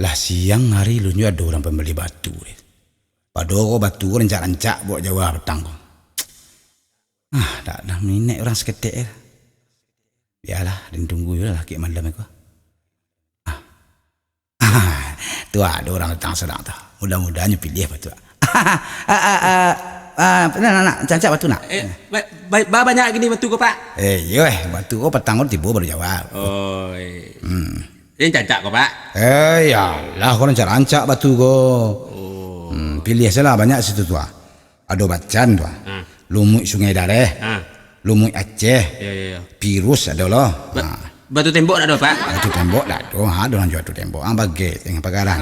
Lah siang hari lu ada orang pembeli batu. Padahal batu rancak-rancak buat Jawa petang. Tak ada minat orang seketik ya. Biarlah, dan tunggu je lah kek malam aku. Tu ada orang datang sedang tu. Mudah-mudahnya pilih batu. Nak cancak batu nak? Banyak gini batu kau pak? Batu kau petang kau tiba baru jawab. Oh. Ini cancak kau pak? Yalah kau rancak batu kau. Pilih salah banyak situ tu. Ada Bacan tu. Lumut Sungai Dareh. Lumut Aceh. Pirus ada lah. Batu tembok tak ada pak? Batu tembok tak ada. Ada orang jual batu tembok. Bagai tengah pagaran.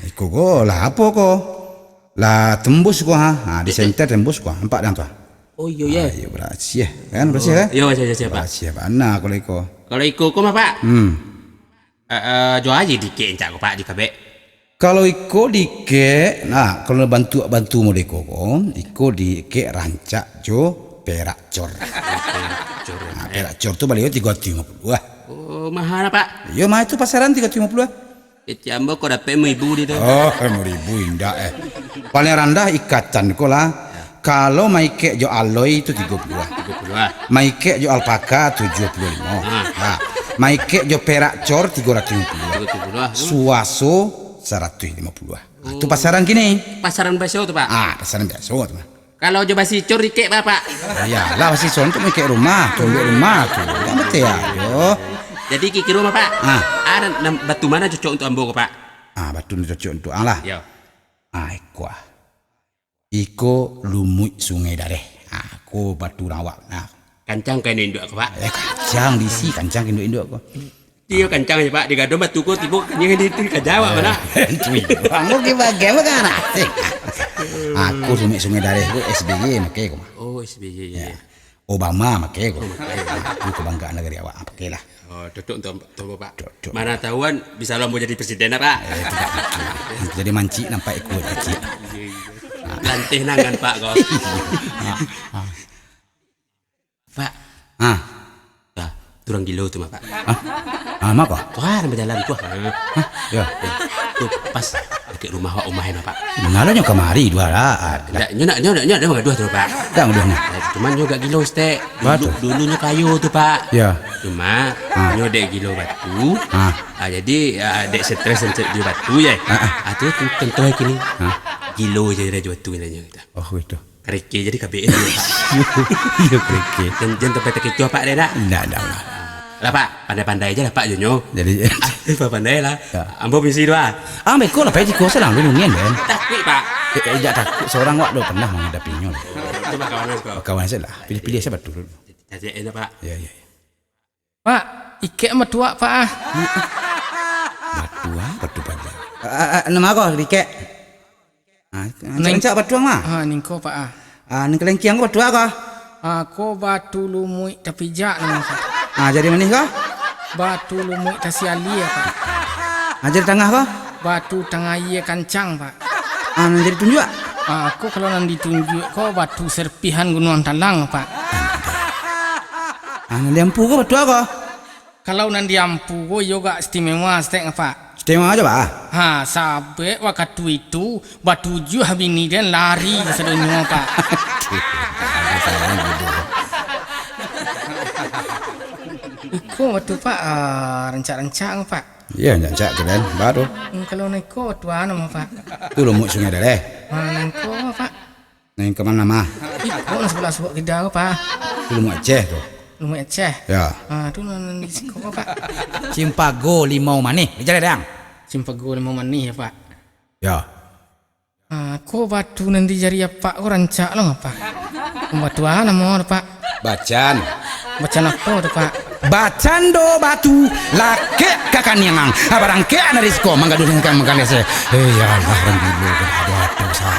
Ikut kau lah apa kau? Lah tembus kau di center tembus kau. Nampak dah tu. Oh iya. Berhasil kan? Berhasil kan? Ya siap pak. Berhasil mana kalau ikut? Kalau ikut kau mah pak? Jual aja dikit encak kau pak di kabek. Kalau ikut dikit, kalau bantu mau dikit kau, ikut dikit rancak jo perak cor. Perak cor tu balik 350. Oh mahal pak? Ya mah itu pasaran 350. Ambo kau dapat 1,000 di tu. 1,000 indah Paling rendah ikatan kau lah. Kalau maike jo alloy itu 30. Maike jo alpaka 75. Maike jo perak cor 350. Suaso 150. Itu pasaran gini. Pasaran biasa tu pak? Pasaran biasa tu. Kalau jo basi cor dikit pak? Ya lah basi cor tu maike rumah, tolong rumah tu. Yang betul ya. Jadi kiki rumah pak? Ada batu mana cocok untuk ambo pak? Batu ni cocok untuk lah. Ya. Iko lumut Sungai Dareh. Ko batu rawak. Kancang kan induk aku pak? Kancang disi kancang induk aku. Dia kancang aja pak. Digado batu ko tiba kanya di Jawa mana? Kamu ke bagian mana? Aku Sungai Dareh ko SBY make ko. Oh SBY ya. Obama make ko. Aku kebanggaan negeri awak pakai lah. Cocok untuk pak. Mana tahuan bisa lomba jadi presiden pak? Jadi manci nampak ikut manci. Lantih nangan pak kau. Pak. Turang gilo tu mak pak. Mak kau? Tuan berjalan tu. Ya. Tu pas dekat rumah wak umahin pak. Mengalahnya kemari dua lah. Nyak dah dua tu pak. Dah dua ni. Cuman juga gilo stek. Dulunya kayu tu pak. Ya. Cuma nyo dek gilo batu. Jadi dek stres dia batu je. Tu contoh kini. Gilo je dia batu nanya kita. Oh itu. Kereke jadi kabeh dia pak. Iya kereke. Jangan tempat terkecoh pak dia dak. Dah. Lah pak, pandai-pandai aja lah pak Jonyo. Jadi pandai lah. Ambo misi doa. Beko lah peci kau selang lu nungguin kan. Takut pak. Tidak takut seorang wak do pernah menghadapinya. Coba kawan kau. Kawan saya lah. Pilih siapa dulu. Jadi enak pak. Ya. Pak, ikek metua pak. Batu panjang. Nama kau dikek. Nengcak batu mah. Ningko pak. Neng kelengkiang kau batu kau. Ko batu lumui tapi jak nama pak. Jadi mana kau? Batu lumui tasiali ya pak. Jadi tengah kau? Batu tengah iya kancang pak. Jadi tunjuk. Aku kalau nanti tunjuk kau batu serpihan Gunung Talang pak. Nanti ampu kau batu kau? Kalau nanti ampu kau juga istimewa setengah pak. Istimewa aja pak? Sampai waktu itu batu ju habini dan lari ke sedunia pak. Iko waktu pak rancak-rancak pak. Iya rancak keren baru. Kalau neko tuan nama pak. Tu lumut Sungai Dareh. Neko pak. Neng ke mana mah? Iko nak sebelah suak kita pak. Tu lumut Aceh tu. Lumut Aceh. Ya. Tu nanti siko pak. Cimpago limau manis. Bicara dang. Cimpago limau manis ya pak. Ya. Ko batu nanti jari apa? Ko rancak lo apa? Batu apa nama pak? Bacan. Bacan apa tu pak? Bacan do batu lake kakan yang barang ke ana risiko mangga dengan kan mangga lese. Ya Allah orang dulu berada dosa.